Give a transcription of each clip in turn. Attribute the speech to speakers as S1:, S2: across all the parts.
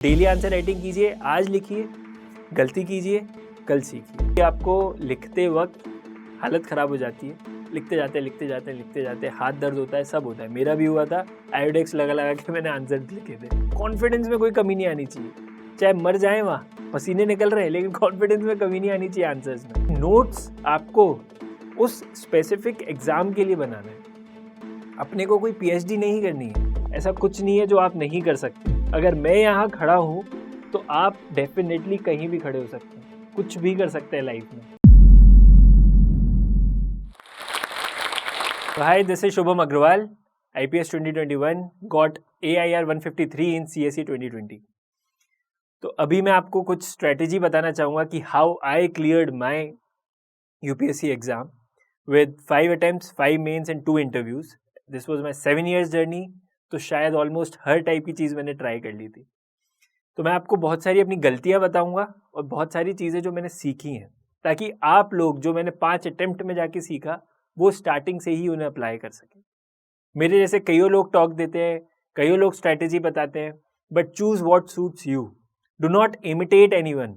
S1: Daily answer writing कीजिए, आज लिखिए, गलती कीजिए, कल सीखिए। आपको लिखते वक्त हालत ख़राब हो जाती है, लिखते जाते हाथ दर्द होता है, सब होता है। मेरा भी हुआ था, आयोडेक्स लगा के मैंने आंसर लिखे थे। कॉन्फिडेंस में कोई कमी नहीं आनी चाहिए, चाहे मर जाए वहाँ, पसीने निकल रहे हैं, लेकिन कॉन्फिडेंस में कमी नहीं आनी चाहिए आंसर्स में। नोट्स आपको उस स्पेसिफिक एग्ज़ाम के लिए बनाना है, अपने को कोई PhD नहीं करनी है। ऐसा कुछ नहीं है जो आप नहीं कर सकते। अगर मैं यहाँ खड़ा हूँ तो आप डेफिनेटली कहीं भी खड़े हो सकते हैं, कुछ भी कर सकते हैं लाइफ में। Hi, this is Shubham Agrawal, IPS 2021 got AIR 153 in CSE 2020। तो अभी मैं आपको कुछ स्ट्रेटेजी बताना चाहूँगा कि how I cleared my UPSC exam with 5 attempts, 5 mains and 2 interviews. This was my 7 years journey. तो शायद ऑलमोस्ट हर टाइप की चीज़ मैंने ट्राई कर ली थी। तो मैं आपको बहुत सारी अपनी गलतियां बताऊंगा और बहुत सारी चीज़ें जो मैंने सीखी हैं, ताकि आप लोग जो मैंने 5 अटेम्प्ट में जाके सीखा वो स्टार्टिंग से ही उन्हें अप्लाई कर सकें। मेरे जैसे कईयों लोग टॉक देते हैं, कईयों लोग स्ट्रैटेजी बताते हैं, but choose what suits you. Do not imitate anyone,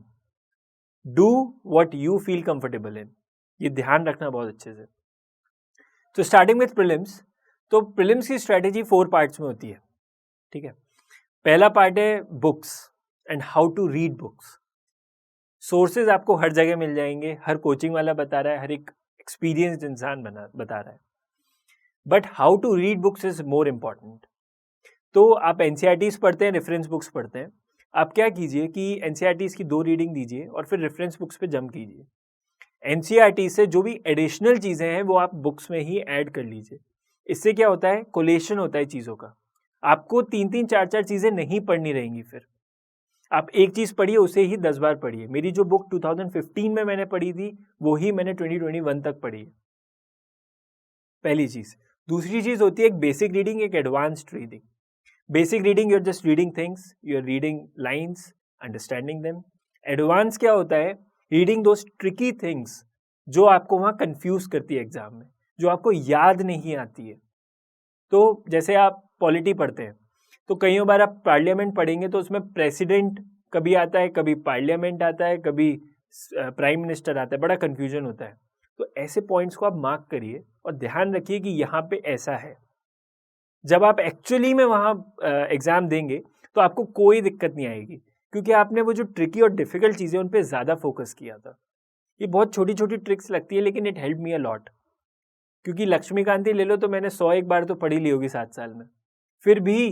S1: do what you feel comfortable in. ये ध्यान रखना बहुत अच्छे से। तो स्टार्टिंग विथ प्रीलिम्स। तो प्रीलिम्स की स्ट्रैटेजी 4 पार्ट्स में होती है, ठीक है। पहला पार्ट है books and how to read books. Sources आपको हर जगह मिल जाएंगे, हर कोचिंग वाला बता रहा है, हर एक एक्सपीरियंस्ड इंसान बता रहा है, but how to read books is more important. तो आप NCERTs पढ़ते हैं, रेफरेंस बुक्स पढ़ते हैं, आप क्या कीजिए कि NCERTs की 2 रीडिंग दीजिए और फिर रेफरेंस बुक्स पे जंप कीजिए। NCERT से जो भी एडिशनल चीज़ें हैं वो आप बुक्स में ही ऐड कर लीजिए। इससे क्या होता है, कोलेशन होता है चीज़ों का। आपको 3-3, 4-4 चीज़ें नहीं पढ़नी रहेंगी। फिर आप एक चीज़ पढ़िए, उसे ही 10 बार पढ़िए। मेरी जो बुक 2015 में मैंने पढ़ी थी वो ही मैंने 2021 तक पढ़ी है, पहली चीज़। दूसरी चीज़ होती है एक बेसिक रीडिंग, एक advanced reading. Basic reading you are just reading things, you are reading lines, understanding them. Advance क्या होता है, रीडिंग दोस ट्रिकी थिंग्स जो आपको वहाँ कंफ्यूज करती है एग्जाम में, जो आपको याद नहीं आती है। तो जैसे आप पॉलिटी पढ़ते हैं तो कई बार आप पार्लियामेंट पढ़ेंगे तो उसमें प्रेसिडेंट कभी आता है, कभी पार्लियामेंट आता है, कभी प्राइम मिनिस्टर आता है, बड़ा कंफ्यूजन होता है। तो ऐसे पॉइंट्स को आप मार्क करिए और ध्यान रखिए कि यहाँ पे ऐसा है। जब आप एक्चुअली में वहाँ एग्जाम देंगे तो आपको कोई दिक्कत नहीं आएगी, क्योंकि आपने वो जो ट्रिकी और डिफिकल्ट चीज़ें उन पर ज़्यादा फोकस किया था। ये बहुत छोटी छोटी ट्रिक्स लगती है, लेकिन it help me a lot. क्योंकि लक्ष्मीकांती ले लो तो मैंने 101 बार तो पढ़ी ली होगी 7 साल में, फिर भी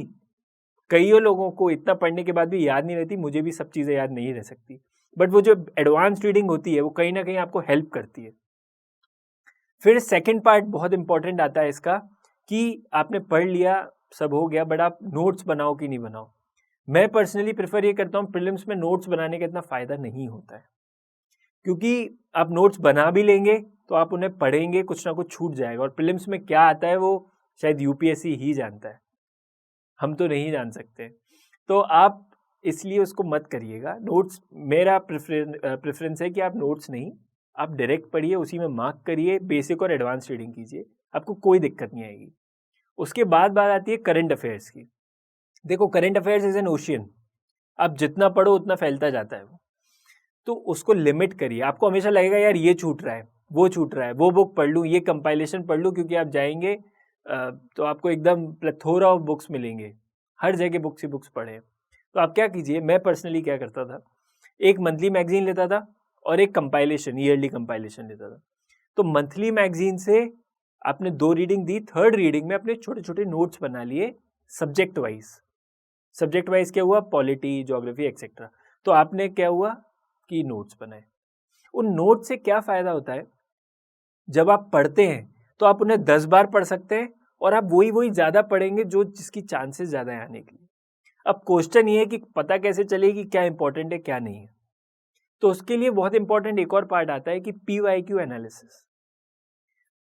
S1: कईयों लोगों को इतना पढ़ने के बाद भी याद नहीं रहती। मुझे भी सब चीज़ें याद नहीं रह सकती, बट वो जो एडवांस रीडिंग होती है वो कहीं ना कहीं आपको हेल्प करती है। फिर सेकंड पार्ट बहुत इंपॉर्टेंट आता है इसका, कि आपने पढ़ लिया, सब हो गया, बट आप नोट्स बनाओ कि नहीं बनाओ। मैं पर्सनली प्रेफर ये करता हूँ, प्रीलिम्स में नोट्स बनाने का इतना फ़ायदा नहीं होता है, क्योंकि आप नोट्स बना भी लेंगे तो आप उन्हें पढ़ेंगे, कुछ ना कुछ छूट जाएगा। और प्रीलिम्स में क्या आता है वो शायद UPSC ही जानता है, हम तो नहीं जान सकते। तो आप इसलिए उसको मत करिएगा। नोट्स, मेरा प्रेफरेंस है कि आप नोट्स नहीं, आप डायरेक्ट पढ़िए, उसी में मार्क करिए, बेसिक और एडवांस रीडिंग कीजिए, आपको कोई दिक्कत नहीं आएगी। उसके बाद बात आती है करंट अफेयर्स की। देखो, current affairs is an ocean, आप जितना पढ़ो उतना फैलता जाता है वो। तो उसको लिमिट करिए। आपको हमेशा लगेगा यार ये छूट रहा है, वो छूट रहा है, वो बुक पढ़ लूँ, ये कंपाइलेशन पढ़ लूँ, क्योंकि आप जाएंगे तो आपको एकदम प्लेथोरा ऑफ बुक्स मिलेंगे, हर जगह बुक्स ही बुक्स पढ़े। तो आप क्या कीजिए, मैं पर्सनली क्या करता था, एक मंथली मैगजीन लेता था और एक कंपाइलेशन, ईयरली कंपाइलेशन लेता था। तो मंथली मैगजीन से आपने 2 रीडिंग दी, थर्ड रीडिंग में अपने छोटे छोटे नोट्स बना लिए सब्जेक्ट वाइज। सब्जेक्ट वाइज क्या हुआ, पॉलिटी, ज्योग्राफी एक्सेट्रा। तो आपने क्या हुआ कि नोट्स बनाए। उन नोट से क्या फायदा होता है, जब आप पढ़ते हैं तो आप उन्हें 10 बार पढ़ सकते हैं और आप वही ज्यादा पढ़ेंगे जो जिसकी चांसेस ज्यादा है आने के लिए। अब क्वेश्चन ये है कि पता कैसे चले कि क्या इंपॉर्टेंट है क्या नहीं है। तो उसके लिए बहुत इंपॉर्टेंट एक और पार्ट आता है कि PYQ analysis.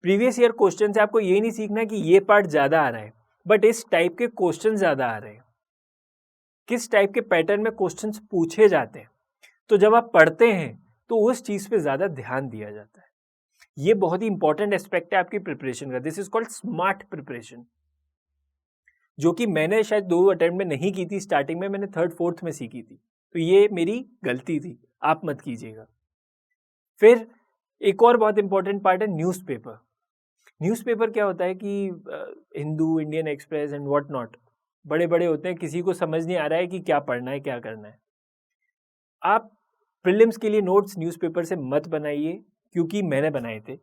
S1: Previous year question से आपको ये नहीं सीखना कि ये पार्ट ज्यादा आ रहा है, बट इस टाइप के क्वेश्चन ज्यादा आ रहे हैं, किस टाइप के पैटर्न में क्वेश्चंस पूछे जाते हैं। तो जब आप पढ़ते हैं तो उस चीज पे ज्यादा ध्यान दिया जाता है। ये बहुत ही इंपॉर्टेंट एस्पेक्ट है आपकी प्रिपरेशन का। This is called smart preparation. जो कि मैंने शायद 2 अटेम्प्ट में नहीं की थी, स्टार्टिंग में मैंने 3rd 4th में सीखी थी। तो ये मेरी गलती थी, आप मत कीजिएगा। फिर एक और बहुत इंपॉर्टेंट पार्ट है न्यूज़पेपर। न्यूज़पेपर क्या होता है कि Hindu, Indian express and what not बड़े बड़े होते हैं, किसी को समझ नहीं आ रहा है कि क्या पढ़ना है, क्या करना है। आप प्रीलिम्स के लिए नोट्स न्यूज़पेपर से मत बनाइए, क्योंकि मैंने बनाए थे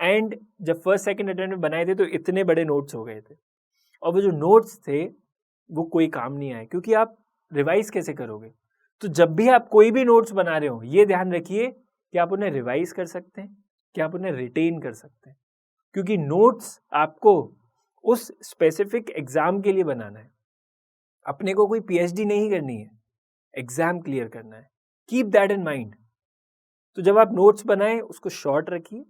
S1: एंड जब 1st 2nd अटेम्प्ट में बनाए थे तो इतने बड़े नोट्स हो गए थे, और वो जो नोट्स थे वो कोई काम नहीं आए, क्योंकि आप रिवाइज कैसे करोगे। तो जब भी आप कोई भी नोट्स बना रहे हो, ये ध्यान रखिए कि आप उन्हें रिवाइज कर सकते हैं, कि आप उन्हें रिटेन कर सकते हैं, क्योंकि नोट्स आपको उस स्पेसिफिक एग्जाम के लिए बनाना है। अपने को कोई पीएचडी नहीं करनी है, एग्जाम क्लियर करना है। Keep that in mind. तो जब आप नोट्स बनाएं, उसको शॉर्ट रखिए,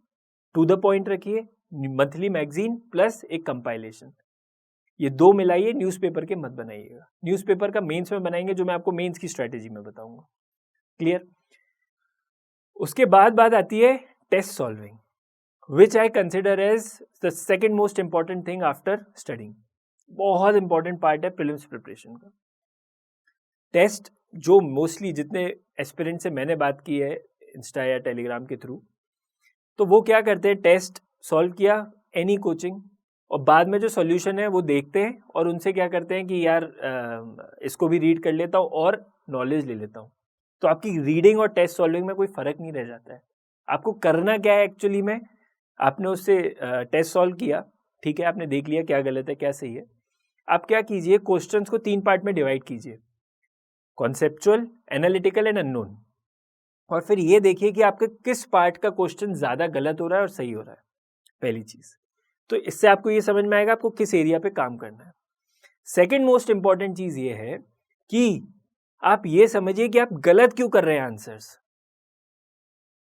S1: टू द पॉइंट रखिए, मंथली मैगजीन प्लस एक कंपाइलेशन, ये 2 मिलाइए, न्यूज़पेपर के मत बनाइएगा। न्यूज़पेपर का मेंस में बनाएंगे, जो मैं आपको मेंस की स्ट्रेटेजी में बताऊंगा। क्लियर? उसके बाद बात आती है test solving, which I consider as the second most important thing after studying. बहुत इंपॉर्टेंट पार्ट है प्रीलिम्स प्रिपरेशन का। टेस्ट जो मोस्टली जितने एस्पिरेंट से मैंने बात की है इंस्टा या टेलीग्राम के थ्रू, तो वो क्या करते हैं, टेस्ट सॉल्व किया एनी कोचिंग, और बाद में जो सॉल्यूशन है वो देखते हैं और उनसे क्या करते हैं कि यार इसको भी रीड कर लेता हूँ और नॉलेज ले लेता हूँ। तो आपकी रीडिंग और टेस्ट सॉल्विंग में कोई फ़र्क नहीं रह जाता है। आपको करना क्या है एक्चुअली में, आपने उससे टेस्ट सॉल्व किया, ठीक है, आपने देख लिया क्या गलत है क्या सही है। आप क्या कीजिए, क्वेश्चंस को 3 पार्ट में डिवाइड कीजिए, कॉन्सेप्चुअल, एनालिटिकल एंड अननोन, और फिर ये देखिए कि आपके किस पार्ट का क्वेश्चन ज़्यादा गलत हो रहा है और सही हो रहा है, पहली चीज़। तो इससे आपको ये समझ में आएगा आपको किस एरिया पे काम करना है। सेकेंड मोस्ट इंपॉर्टेंट चीज़ ये है कि आप ये समझिए कि आप गलत क्यों कर रहे हैं आंसर्स।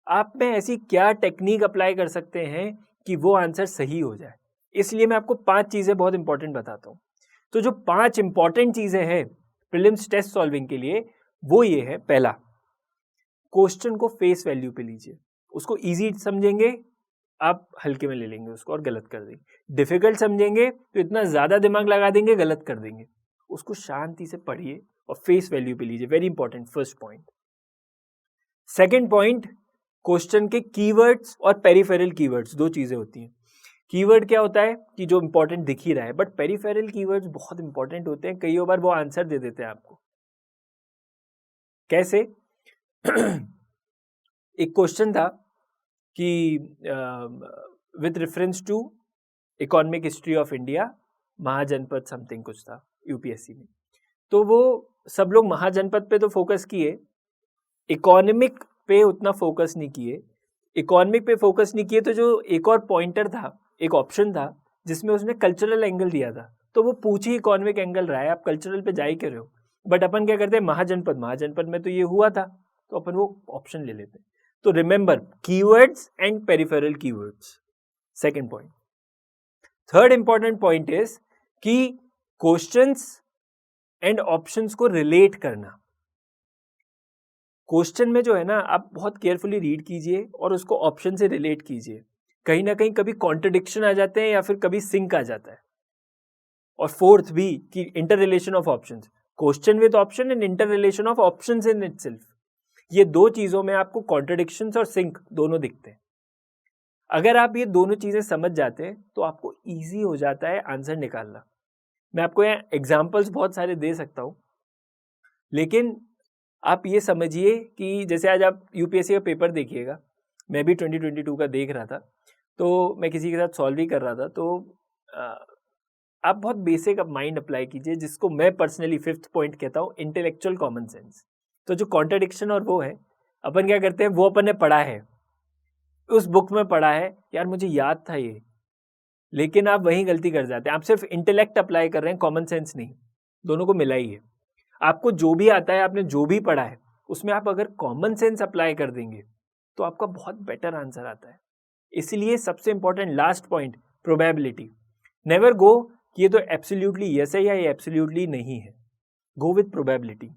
S1: आप में ऐसी क्या टेक्निक अप्लाई कर सकते हैं कि वो आंसर सही हो जाए। इसलिए मैं आपको 5 चीज़ें बहुत इंपॉर्टेंट बताता हूँ। तो जो 5 इंपॉर्टेंट चीज़ें हैं प्रीलिम्स टेस्ट सॉल्विंग के लिए, वो ये है, पहला, क्वेश्चन को फेस वैल्यू पे लीजिए, उसको इजी समझेंगे आप हल्के में ले लेंगे उसको और गलत कर देंगे। डिफिकल्ट समझेंगे तो इतना ज़्यादा दिमाग लगा देंगे, गलत कर देंगे। उसको शांति से पढ़िए और फेस वैल्यू पे लीजिए, very important first point. Second point, question के कीवर्ड्स और पेरिफेरल कीवर्ड्स, 2 चीज़ें होती हैं। कीवर्ड क्या होता है कि जो इंपॉर्टेंट दिख ही रहा है, बट पेरिफेरल कीवर्ड्स बहुत इंपॉर्टेंट होते हैं, कई बार वो आंसर दे देते हैं आपको। कैसे? एक क्वेश्चन था कि with reference to economic history of India, mahajanapada something कुछ था यूपीएससी में। तो वो सब लोग महाजनपद पे तो फोकस किए, इकोनॉमिक पे उतना फोकस नहीं किए। इकोनॉमिक पे फोकस नहीं किए तो जो एक और पॉइंटर था, एक ऑप्शन था जिसमें उसने कल्चरल एंगल दिया था, तो वो पूछी इकोनॉमिक एंगल रहा है, आप कल्चरल पे जा ही कर रहे हो। बट अपन क्या करते हैं, महाजनपद, महाजनपद में तो ये हुआ था, तो अपन वो ऑप्शन ले लेते हैं। तो remember, keywords and peripheral keywords, second point. Third important point is कि क्वेश्चंस एंड ऑप्शंस को रिलेट करना। क्वेश्चन में जो है ना, आप बहुत केयरफुली रीड कीजिए और उसको ऑप्शन से रिलेट कीजिए। कहीं ना कहीं कभी कॉन्ट्रडिक्शन आ जाते हैं या फिर कभी सिंक आ जाता है। और फोर्थ भी कि inter relation of options, question with option and inter relation of options in itself, ये 2 चीजों में आपको कॉन्ट्रडिक्शंस और सिंक दोनों दिखते हैं। अगर आप ये दोनों चीजें समझ जाते हैं तो आपको इजी हो जाता है आंसर निकालना। मैं आपको यहाँ एग्जाम्पल्स बहुत सारे दे सकता हूँ, लेकिन आप ये समझिए कि जैसे आज आप यूपीएससी का पेपर देखिएगा, मैं भी 2022 का देख रहा था, तो मैं किसी के साथ सॉल्व ही कर रहा था। तो आप बहुत बेसिक माइंड अप्लाई कीजिए, जिसको मैं पर्सनली 5th पॉइंट कहता हूँ, इंटेलेक्चुअल कॉमन सेंस। तो जो कॉन्ट्रडिक्शन और वो है, अपन क्या करते हैं, वो अपन ने पढ़ा है, उस बुक में पढ़ा है, यार मुझे याद था ये, लेकिन आप वहीं गलती कर जाते हैं। आप सिर्फ इंटेलेक्ट अप्लाई कर रहे हैं, कॉमन सेंस नहीं। दोनों को मिलाइए। आपको जो भी आता है, आपने जो भी पढ़ा है, उसमें आप अगर कॉमन सेंस अप्लाई कर देंगे तो आपका बहुत बेटर आंसर आता है। इसलिए सबसे important last point, probability. Never go कि ये तो एब्सोल्युटली यस है या ये एब्सोल्युटली नहीं है। गो विथ प्रोबेबिलिटी,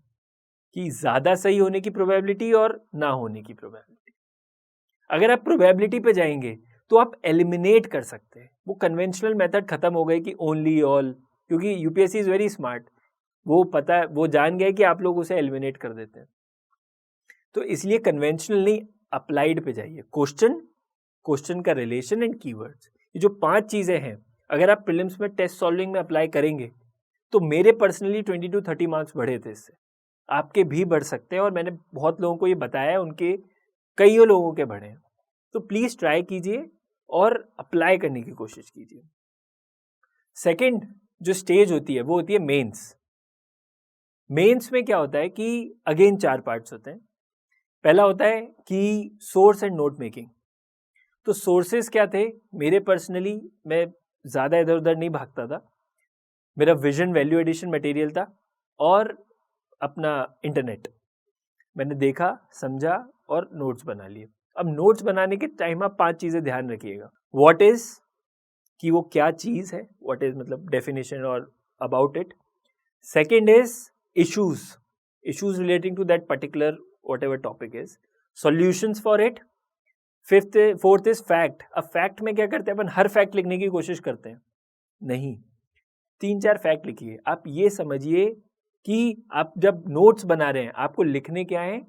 S1: कि ज्यादा सही होने की प्रोबेबिलिटी और ना होने की प्रोबेबिलिटी। अगर आप प्रोबेबिलिटी पे जाएंगे तो आप एलिमिनेट कर सकते हैं। वो कन्वेंशनल मेथड खत्म हो गई कि ओनली ऑल, क्योंकि यूपीएससी इज़ वेरी स्मार्ट, वो जान गया कि आप लोग उसे एलिमिनेट कर देते हैं। तो इसलिए कन्वेंशनल नहीं, अप्लाइड पे जाइए। क्वेश्चन का रिलेशन एंड कीवर्ड्स, ये जो 5 चीज़ें हैं, अगर आप प्रीलिम्स में टेस्ट सॉल्विंग में अप्लाई करेंगे तो मेरे पर्सनली 20 to 30 मार्क्स बढ़े थे इससे, आपके भी बढ़ सकते हैं, और मैंने बहुत लोगों को ये बताया है, उनके कईयों लोगों के बढ़े हैं। तो प्लीज़ ट्राई कीजिए और अप्लाई करने की कोशिश कीजिए। सेकंड जो स्टेज होती है वो होती है मेंस। मेंस में क्या होता है कि अगेन 4 पार्ट्स होते हैं। पहला होता है कि सोर्स एंड नोट मेकिंग। तो सोर्सेस क्या थे, मेरे पर्सनली मैं ज़्यादा इधर उधर नहीं भागता था, मेरा विजन वैल्यू एडिशन मटेरियल था और अपना इंटरनेट, मैंने देखा, समझा और नोट्स बना लिए। अब नोट्स बनाने के टाइम आप 5 चीज़ें ध्यान रखिएगा। व्हाट इज़, कि वो क्या चीज़ है, व्हाट इज़ मतलब डेफिनेशन और about it. Second is issues relating to that particular whatever topic is, solutions for it. Fourth is fact. अब फैक्ट में क्या करते हैं अपन, हर फैक्ट लिखने की कोशिश करते हैं, नहीं, 3-4 फैक्ट लिखिए। आप ये समझिए कि आप जब नोट्स बना रहे हैं आपको लिखने क्या है,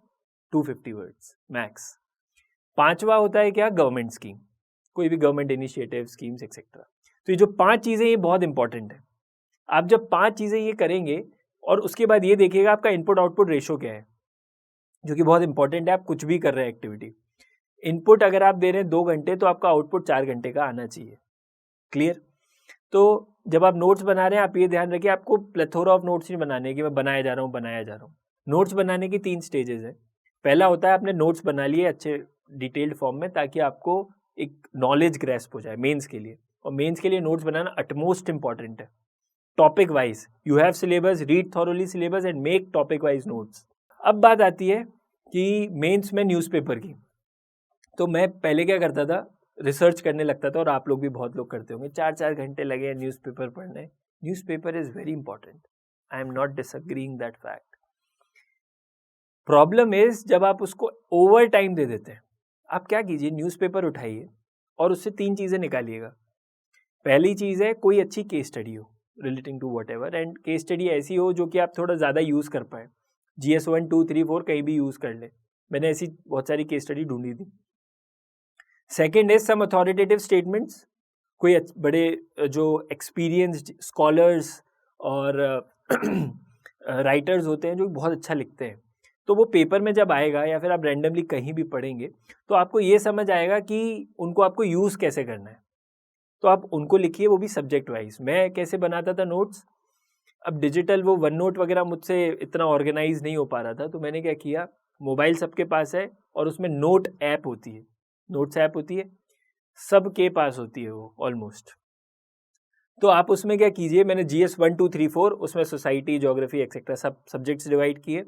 S1: 250 वर्ड्स मैक्स। 5वां होता है क्या, गवर्नमेंट स्कीम, कोई भी गवर्नमेंट इनिशिएटिव, स्कीम्स एक्सेट्रा। तो ये जो 5 चीज़ें ये बहुत इंपॉर्टेंट है। आप जब 5 चीज़ें ये करेंगे और उसके बाद ये देखिएगा आपका इनपुट आउटपुट रेशो क्या है, जो कि बहुत इंपॉर्टेंट है। आप कुछ भी कर रहे हैं एक्टिविटी, इनपुट अगर आप दे रहे हैं 2 घंटे तो आपका आउटपुट 4 घंटे का आना चाहिए। क्लियर? तो जब आप नोट्स बना रहे हैं आप ये ध्यान रखिए, आपको प्लेथोरा ऑफ नोट्स नहीं बनाने हैं कि मैं बनाया जा रहा हूँ। नोट्स बनाने की 3 स्टेजेस है। पहला होता है आपने नोट्स बना लिए अच्छे डिटेल्ड फॉर्म में, ताकि आपको एक नॉलेज ग्रेस्प हो जाए मेंस के लिए। और मेंस के लिए नोट्स बनाना अटमोस्ट इंपॉर्टेंट है। Topic wise you have syllabus, read thoroughly syllabus and make topic wise notes. अब बात आती है कि मेंस में न्यूज़पेपर की। तो मैं पहले क्या करता था, रिसर्च करने लगता था, और आप लोग भी बहुत लोग करते होंगे, 4-4 घंटे लगे न्यूज़पेपर पढ़ने। Newspaper is very important, I am not disagreeing that fact. Problem is जब आप उसको ओवर टाइम दे देते हैं। आप क्या कीजिए, न्यूज़पेपर उठाइए और उससे 3 चीज़ें निकालिएगा। पहली चीज़ है कोई अच्छी केस स्टडी हो relating to whatever, and case study ऐसी हो जो कि आप थोड़ा ज़्यादा यूज़ कर पाए। GS 1, 2, 3, 4 कहीं भी यूज़ कर ले। मैंने ऐसी बहुत सारी केस स्टडी ढूंढी थी। Second is some authoritative statements, कोई बड़े जो एक्सपीरियंस्ड स्कॉलर्स और राइटर्स होते हैं जो बहुत अच्छा लिखते हैं, तो वो पेपर में जब आएगा या फिर आप रैंडमली कहीं भी पढ़ेंगे तो आपको ये समझ आएगा कि उनको आपको यूज़ कैसे करना है। तो आप उनको लिखिए, वो भी सब्जेक्ट वाइज। मैं कैसे बनाता था नोट्स, अब डिजिटल वो वन नोट वगैरह मुझसे इतना ऑर्गेनाइज नहीं हो पा रहा था, तो मैंने क्या किया, मोबाइल सबके पास है और उसमें नोट ऐप होती है, नोट्स ऐप होती है, सबके पास होती है वो ऑलमोस्ट। तो आप उसमें क्या कीजिए, मैंने GS 1, 2, 3, 4 उसमें सोसाइटी, ज्योग्राफी एक्सेट्रा सब सब्जेक्ट्स डिवाइड किए,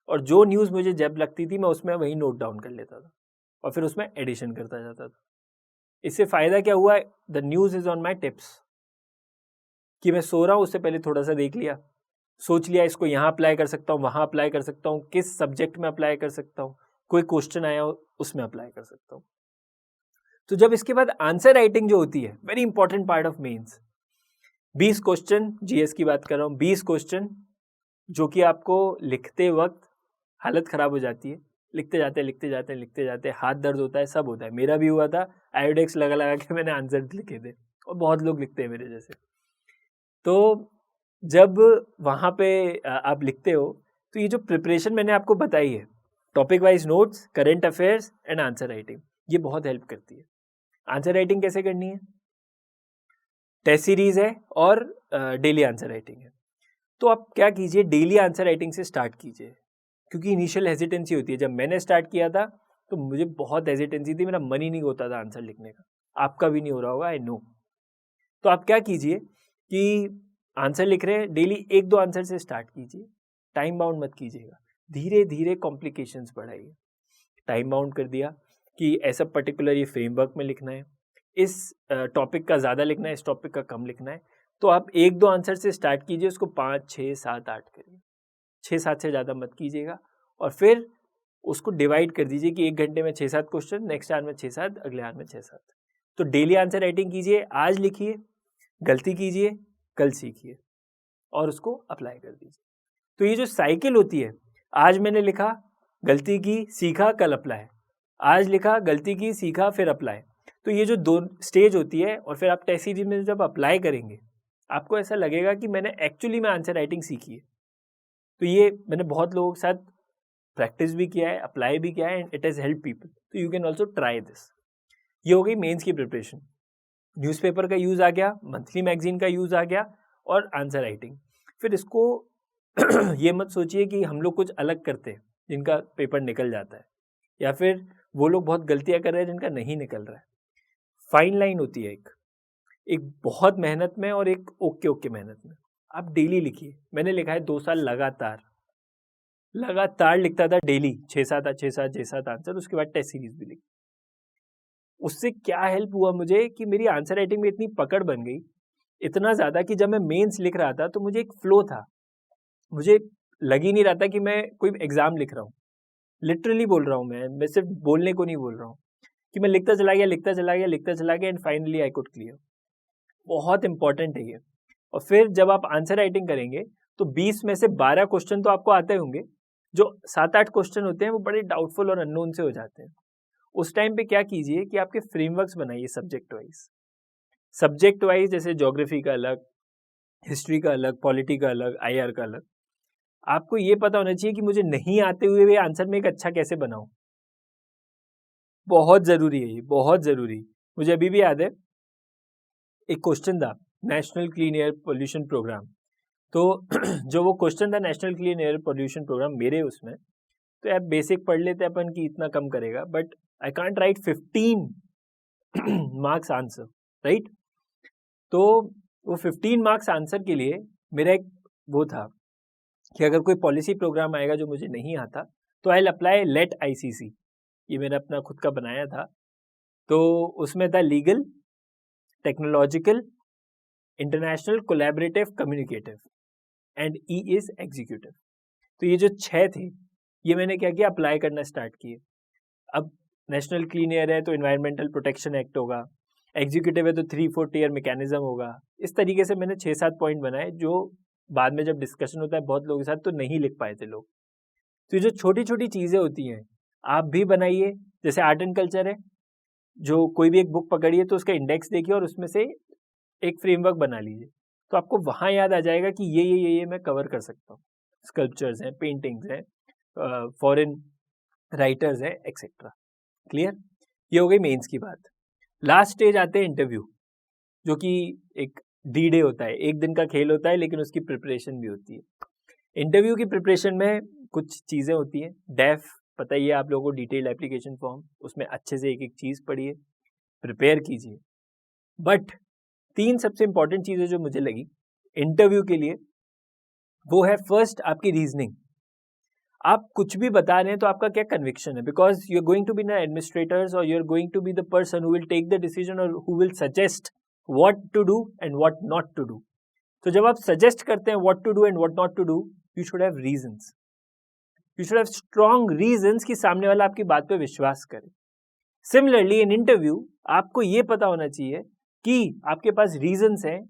S1: और जो न्यूज़ मुझे जब लगती थी मैं उसमें वही नोट डाउन कर लेता था और फिर उसमें एडिशन करता जाता था। इससे फ़ायदा क्या हुआ, the news is on my tips, कि मैं सो रहा हूँ उससे पहले थोड़ा सा देख लिया, सोच लिया इसको यहाँ अप्लाई कर सकता हूँ, वहाँ अप्लाई कर सकता हूँ, किस सब्जेक्ट में अप्लाई कर सकता हूँ, कोई क्वेश्चन आया हो उसमें अप्लाई कर सकता हूँ। तो जब इसके बाद आंसर राइटिंग जो होती है, very important part of mains, 20 question, GS की बात कर रहा हूँ, 20 क्वेश्चन जो कि आपको लिखते वक्त हालत ख़राब हो जाती है, लिखते जाते, हाथ दर्द होता है, सब होता है। मेरा भी हुआ था, आयोडेक्स लगा के मैंने आंसर लिखे थे, और बहुत लोग लिखते हैं मेरे जैसे। तो जब वहाँ पे आप लिखते हो तो ये जो प्रिपरेशन मैंने आपको बताई है, topic wise notes, current affairs and answer writing, ये बहुत हेल्प करती है। आंसर राइटिंग कैसे करनी है, टेस्ट सीरीज है और डेली आंसर राइटिंग है। तो आप क्या कीजिए, डेली आंसर राइटिंग से स्टार्ट कीजिए, क्योंकि इनिशियल हेजिटेंसी होती है। जब मैंने स्टार्ट किया था तो मुझे बहुत हेजिटेंसी थी, मेरा मन ही नहीं होता था आंसर लिखने का, आपका भी नहीं हो रहा होगा, आई नो। तो आप क्या कीजिए कि आंसर लिख रहे हैं, डेली 1-2 आंसर से स्टार्ट कीजिए, टाइम बाउंड मत कीजिएगा, धीरे धीरे कॉम्प्लिकेशंस बढ़ाइए। टाइम बाउंड कर दिया कि ऐसा पर्टिकुलर ये फ्रेमवर्क में लिखना है, इस टॉपिक का ज़्यादा लिखना है, इस टॉपिक का कम लिखना है, तो आप 1-2 आंसर से स्टार्ट कीजिए, उसको 5, 6, 7, 8 करिए, 6-7 से ज़्यादा मत कीजिएगा, और फिर उसको डिवाइड कर दीजिए कि 1 घंटे में 6-7 क्वेश्चन, नेक्स्ट आवर में 6-7, अगले आवर में 6-7। तो डेली आंसर राइटिंग कीजिए, आज लिखिए, गलती कीजिए, कल सीखिए। और उसको अप्लाई कर दीजिए। तो ये जो साइकिल होती है, आज मैंने लिखा, गलती की, सीखा, कल अप्लाई, आज लिखा, गलती की, सीखा, फिर अप्लाई, तो ये जो 2 स्टेज होती है, और फिर आप टेस्ट सीरीज में जब अप्लाई करेंगे आपको ऐसा लगेगा कि मैंने एक्चुअली में आंसर राइटिंग सीखी है। तो ये मैंने बहुत लोगों के साथ प्रैक्टिस भी किया है, अप्लाई भी किया है, and it has help people. तो you can also try this. ये हो गई मेंस की प्रिपरेशन। न्यूज़पेपर का यूज़ आ गया, मंथली मैगजीन का यूज़ आ गया, और आंसर राइटिंग। फिर इसको ये मत सोचिए कि हम लोग कुछ अलग करते हैं जिनका पेपर निकल जाता है, या फिर वो लोग बहुत गलतियां कर रहे हैं जिनका नहीं निकल रहा है। फाइन लाइन होती है एक बहुत मेहनत में और एक ओके मेहनत में। आप डेली लिखिए। मैंने लिखा है 2 साल लगातार लिखता था डेली 6-7 आंसर, उसके बाद टेस्ट सीरीज भी लिखी। उससे क्या हेल्प हुआ मुझे कि मेरी आंसर राइटिंग में इतनी पकड़ बन गई, इतना ज़्यादा कि जब मैं मेंस लिख रहा था तो मुझे एक फ्लो था, मुझे लग ही नहीं रहा था कि मैं कोई एग्जाम लिख रहा हूँ। लिटरली बोल रहा हूँ, मैं सिर्फ बोलने को नहीं बोल रहा हूँ, कि मैं लिखता चला गया and finally I could clear. बहुत इंपॉर्टेंट है ये। और फिर जब आप आंसर राइटिंग करेंगे तो 20 में से 12 क्वेश्चन तो आपको आते होंगे, जो 7-8 क्वेश्चन होते हैं वो बड़े डाउटफुल और अननोन से हो जाते हैं। उस टाइम पे क्या कीजिए कि आपके फ्रेमवर्क्स बनाइए सब्जेक्ट वाइज, जैसे ज्योग्राफी का अलग, हिस्ट्री का अलग, पॉलिटी का अलग, IR का अलग। आपको ये पता होना चाहिए कि मुझे नहीं आते हुए भी आंसर में एक अच्छा कैसे बनाऊं। बहुत जरूरी है ये, बहुत जरूरी। मुझे अभी भी याद है, एक क्वेश्चन था national clean air pollution program. तो जो वो क्वेश्चन था national clean air pollution program, मेरे उसमें तो यार बेसिक पढ़ लेते अपन कि इतना कम करेगा, but I can't right 15 marks answer, right. तो वो 15 मार्क्स आंसर के लिए मेरा एक वो था कि अगर कोई पॉलिसी प्रोग्राम आएगा जो मुझे नहीं आता तो I will apply let ICC। ये मैंने अपना खुद का बनाया था। तो उसमें था legal, technological, international, collaborative, communicative, and E is executive. तो ये जो 6 थे, ये मैंने क्या किया, अप्लाई करना स्टार्ट किए। अब नेशनल क्लीन एयर है तो एनवायरमेंटल प्रोटेक्शन एक्ट होगा, एग्जीक्यूटिव है तो 3-4 टीयर मैकेनिज्म होगा। इस तरीके से मैंने 6-7 पॉइंट बनाए, जो बाद में जब डिस्कशन होता है बहुत लोगों के साथ तो नहीं लिख पाए थे लोग। तो ये जो छोटी छोटी चीज़ें होती हैं आप भी बनाइए। जैसे आर्ट एंड कल्चर है, जो कोई भी एक बुक पकड़िए तो उसका इंडेक्स देखिए और उसमें से एक फ्रेमवर्क बना लीजिए, तो आपको वहाँ याद आ जाएगा कि ये मैं कवर कर सकता हूँ। स्कल्पचर्स हैं, पेंटिंग्स हैं, फॉरेन राइटर्स हैं, एक्सेट्रा। क्लियर? ये हो गई मेंस की बात। लास्ट स्टेज आते हैं इंटरव्यू, जो कि एक D-Day होता है, एक दिन का खेल होता है, लेकिन उसकी प्रिपरेशन भी होती है। इंटरव्यू की प्रिपरेशन में कुछ चीज़ें होती हैं। डेफ पता ही है आप लोगों को, डिटेल्ड एप्लीकेशन फॉर्म, उसमें अच्छे से एक एक चीज़ पढ़िए, प्रिपेयर कीजिए। बट 3 सबसे इंपॉर्टेंट चीज़ें जो मुझे लगी इंटरव्यू के लिए, वो है फर्स्ट आपकी रीजनिंग। आप कुछ भी बता रहे हैं तो आपका क्या कन्विक्शन है, because you are going to be the administrators और you are going to be the person who will take the decision और who will suggest what to do and what not to do. तो जब आप suggest करते हैं what to do and what not to do, you should have reasons, you should have strong reasons कि सामने वाला आपकी बात पे विश्वास करे। सिमिलरली इन इंटरव्यू आपको ये पता होना चाहिए कि आपके पास रीजंस हैं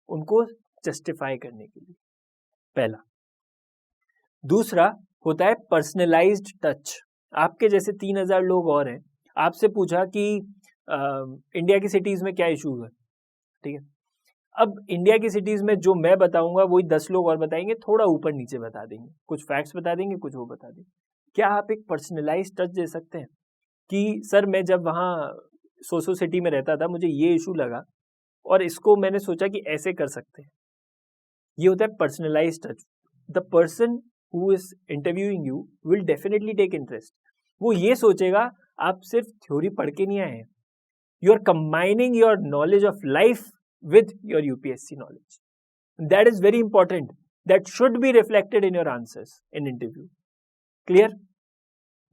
S1: उनको जस्टिफाई करने के लिए, पहला। दूसरा होता है पर्सनलाइज्ड टच। आपके जैसे 3000 लोग और हैं, आपसे पूछा कि इंडिया की सिटीज में क्या इशू है, ठीक है। अब इंडिया की सिटीज में जो मैं बताऊंगा वही 10 लोग और बताएंगे, थोड़ा ऊपर नीचे बता देंगे, कुछ फैक्ट्स बता देंगे, कुछ वो बता देंगे। क्या आप एक पर्सनलाइज्ड टच दे सकते हैं कि सर मैं जब वहाँ सोसो सिटी में रहता था मुझे ये इशू लगा और इसको मैंने सोचा कि ऐसे कर सकते हैं। ये होता है personalized touch. The person who is interviewing you will definitely take interest. वो ये सोचेगा आप सिर्फ थ्योरी पढ़ के नहीं आए हैं, you are combining your knowledge of life with your UPSC knowledge. That is very important. That should be reflected in your answers in interview. Clear?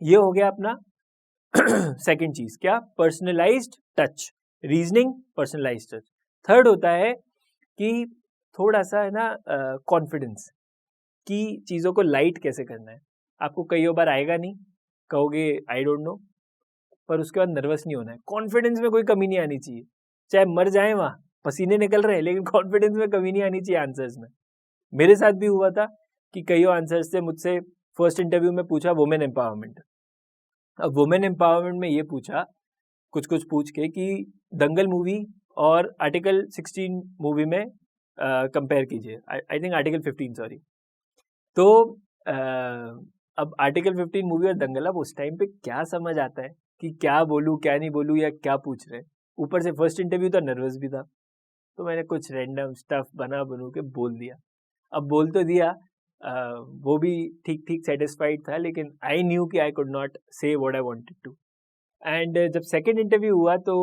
S1: ये हो गया अपना सेकंड चीज, क्या? Personalised touch, reasoning, personalised touch. Third होता है कि थोड़ा सा है ना कॉन्फिडेंस, कि चीजों को लाइट कैसे करना है। आपको कई बार आएगा नहीं, कहोगे आई डोंट नो, पर उसके बाद नर्वस नहीं होना है। कॉन्फिडेंस में कोई कमी नहीं आनी चाहिए, चाहे मर जाए वहां, पसीने निकल रहे हैं, लेकिन कॉन्फिडेंस में कमी नहीं आनी चाहिए आंसर्स में। मेरे साथ भी हुआ था कि कई आंसर्स से मुझसे फर्स्ट इंटरव्यू में पूछा वुमेन एम्पावरमेंट। अब वुमेन एम्पावरमेंट में ये पूछा कुछ पूछ के कि दंगल मूवी और आर्टिकल 16 मूवी में कंपेयर कीजिए, आई थिंक आर्टिकल 15 सॉरी। तो अब आर्टिकल 15 मूवी और दंगल, अब उस टाइम पे क्या समझ आता है कि क्या बोलूँ क्या नहीं बोलूँ या क्या पूछ रहे हैं। ऊपर से फर्स्ट इंटरव्यू था, नर्वस भी था, तो मैंने कुछ रैंडम स्टफ बनू के बोल दिया। अब बोल तो दिया, वो भी ठीक सेटिस्फाइड था, लेकिन आई न्यू कि I could not say what I wanted to. And जब सेकंड इंटरव्यू हुआ तो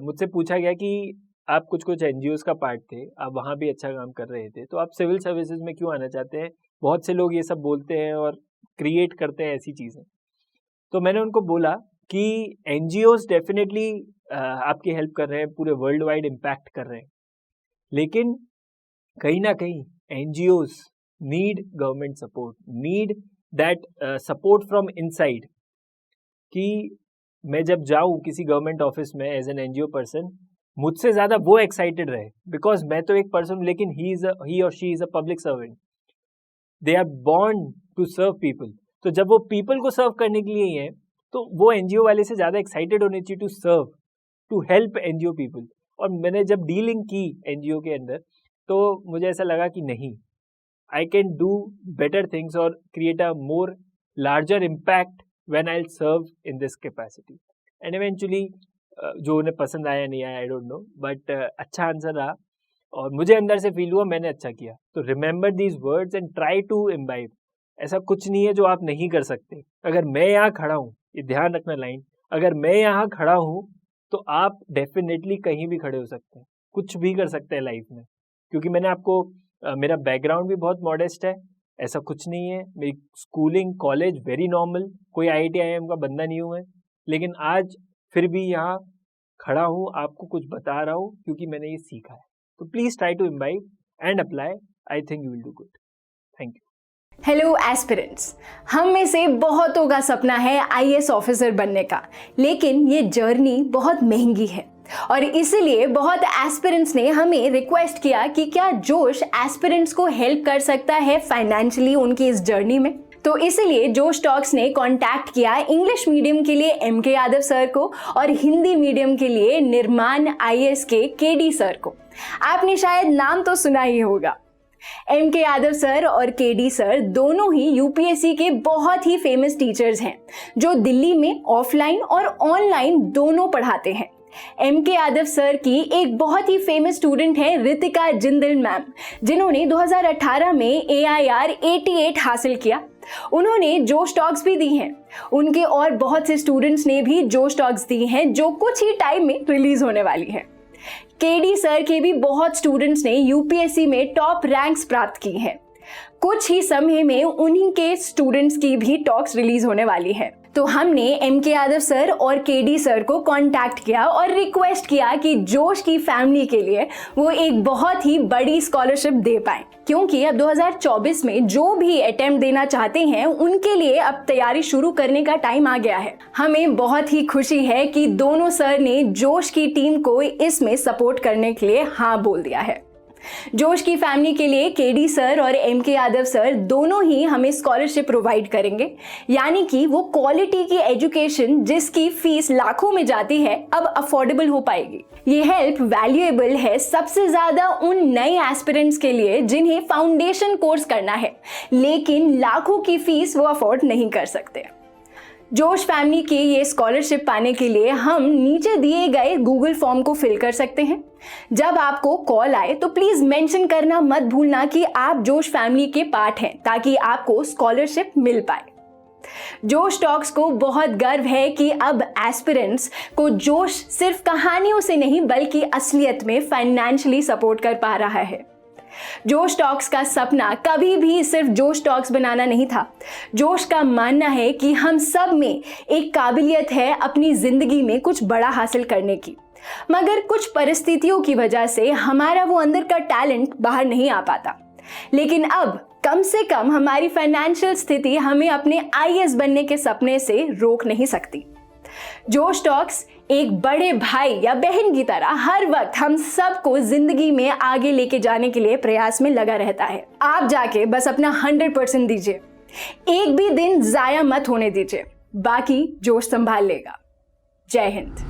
S1: मुझसे पूछा गया कि आप कुछ एनजीओज का पार्ट थे, आप वहाँ भी अच्छा काम कर रहे थे, तो आप सिविल सर्विसेज में क्यों आना चाहते हैं? बहुत से लोग ये सब बोलते हैं और क्रिएट करते हैं ऐसी चीज़ें। तो मैंने उनको बोला कि एनजीओज डेफिनेटली आपकी हेल्प कर रहे हैं, पूरे वर्ल्ड वाइड इम्पैक्ट कर रहे हैं, लेकिन कहीं ना कहीं NGOs need government support, need that support from inside. कि मैं जब जाऊँ किसी गवर्नमेंट ऑफिस में एज एन एनजीओ पर्सन, मुझसे ज़्यादा वो एक्साइटेड रहे, बिकॉज मैं तो एक पर्सन हूँ, लेकिन ही और she is a public servant. They are born to serve people. तो जब वो पीपल को सर्व करने के लिए ही है, तो वो एनजीओ वाले से ज़्यादा एक्साइटेड होने चाहिए to serve, to help NGO people. और मैंने जब डीलिंग की एनजीओ के अंदर, तो मुझे ऐसा लगा कि नहीं, I can do better things और create a more larger impact when I'll serve in this capacity. And eventually जो उन्हें पसंद आया नहीं आया, आई डोंट नो, बट अच्छा आंसर रहा और मुझे अंदर से फील हुआ मैंने अच्छा किया। तो remember these words and try to imbibe. ऐसा कुछ नहीं है जो आप नहीं कर सकते। अगर मैं यहाँ खड़ा हूँ, ये ध्यान रखना लाइन, अगर मैं यहाँ खड़ा हूँ तो आप डेफिनेटली कहीं भी खड़े हो सकते हैं, कुछ भी कर सकते हैं लाइफ में। क्योंकि मैंने आपको मेरा बैकग्राउंड भी बहुत मॉडेस्ट है, ऐसा कुछ नहीं है। मेरी स्कूलिंग कॉलेज वेरी नॉर्मल, कोई IIT IIM का बंदा नहीं हूँ मैं, लेकिन आज फिर भी यहाँ खड़ा हूँ, आपको कुछ बता रहा हूँ क्योंकि मैंने ये सीखा है। तो please try to imbibe and apply, I think you will do good. Thank you.
S2: Hello aspirants, हम में से बहुतों का सपना है IAS ऑफिसर बनने का, लेकिन ये जर्नी बहुत महंगी है और इसीलिए बहुत एस्पिरेंट्स ने हमें रिक्वेस्ट किया कि क्या जोश एस्पिरेंट्स को हेल्प कर सकता है फाइनेंशियली उनकी इस जर्नी में। तो इसीलिए जोश टॉक्स ने कांटेक्ट किया इंग्लिश मीडियम के लिए MK यादव सर को और हिंदी मीडियम के लिए निर्माण IAS के KD सर को। आपने शायद नाम तो सुना ही होगा। MK यादव सर और KD सर दोनों ही UPSC के बहुत ही फेमस टीचर्स हैं, जो दिल्ली में ऑफलाइन और ऑनलाइन दोनों पढ़ाते हैं। MK यादव सर की एक बहुत ही फेमस स्टूडेंट है रितिका जिंदल मैम, जिन्होंने 2018 में AIR 88 हासिल किया। उन्होंने जोश टॉक्स भी दी हैं। उनके और बहुत से स्टूडेंट्स ने भी जोश टॉक्स दी हैं, जो कुछ ही टाइम में रिलीज होने वाली है। KD सर के भी बहुत स्टूडेंट्स ने UPSC में टॉप रैंक्स प्राप्त की हैं। कुछ ही समय में उन्हीं के स्टूडेंट्स की भी टॉक्स रिलीज होने वाली है। तो हमने MK यादव सर और KD सर को कांटेक्ट किया और रिक्वेस्ट किया कि जोश की फैमिली के लिए वो एक बहुत ही बड़ी स्कॉलरशिप दे पाए, क्योंकि अब 2024 में जो भी अटेम्प्ट देना चाहते हैं उनके लिए अब तैयारी शुरू करने का टाइम आ गया है। हमें बहुत ही खुशी है कि दोनों सर ने जोश की टीम को इसमें सपोर्ट करने के लिए हाँ बोल दिया है। जोश की फैमिली के लिए KD सर और MK यादव सर दोनों ही हमें स्कॉलरशिप प्रोवाइड करेंगे, यानी कि वो क्वालिटी की एजुकेशन जिसकी फीस लाखों में जाती है अब अफोर्डेबल हो पाएगी। ये हेल्प वैल्यूएबल है सबसे ज्यादा उन नए एस्पिरेंट्स के लिए जिन्हें फाउंडेशन कोर्स करना है, लेकिन लाखों की फीस वो अफोर्ड नहीं कर सकते। जोश फैमिली की ये स्कॉलरशिप पाने के लिए हम नीचे दिए गए गूगल फॉर्म को फिल कर सकते हैं। जब आपको कॉल आए तो प्लीज मेंशन करना मत भूलना कि आप जोश फैमिली के पार्ट हैं, ताकि आपको स्कॉलरशिप मिल पाए। जोश टॉक्स को बहुत गर्व है कि अब एस्पिरेंट्स को जोश सिर्फ कहानियों से नहीं बल्कि असलियत में फाइनेंशियली सपोर्ट कर पा रहा है। जोश टॉक्स का सपना कभी भी सिर्फ जोश टॉक्स बनाना नहीं था। जोश का मानना है कि हम सब में एक काबिलियत है अपनी जिंदगी में कुछ बड़ा हासिल करने की, मगर कुछ परिस्थितियों की वजह से हमारा वो अंदर का टैलेंट बाहर नहीं आ पाता। लेकिन अब कम से कम हमारी फाइनेंशियल स्थिति हमें अपने IAS बनने के सपने से रोक नहीं सकती। जोश टॉक्स एक बड़े भाई या बहन की तरह हर वक्त हम सबको जिंदगी में आगे लेके जाने के लिए प्रयास में लगा रहता है। आप जाके बस अपना 100% दीजिए, एक भी दिन जाया मत होने दीजिए, बाकी जोश संभाल लेगा। जय हिंद।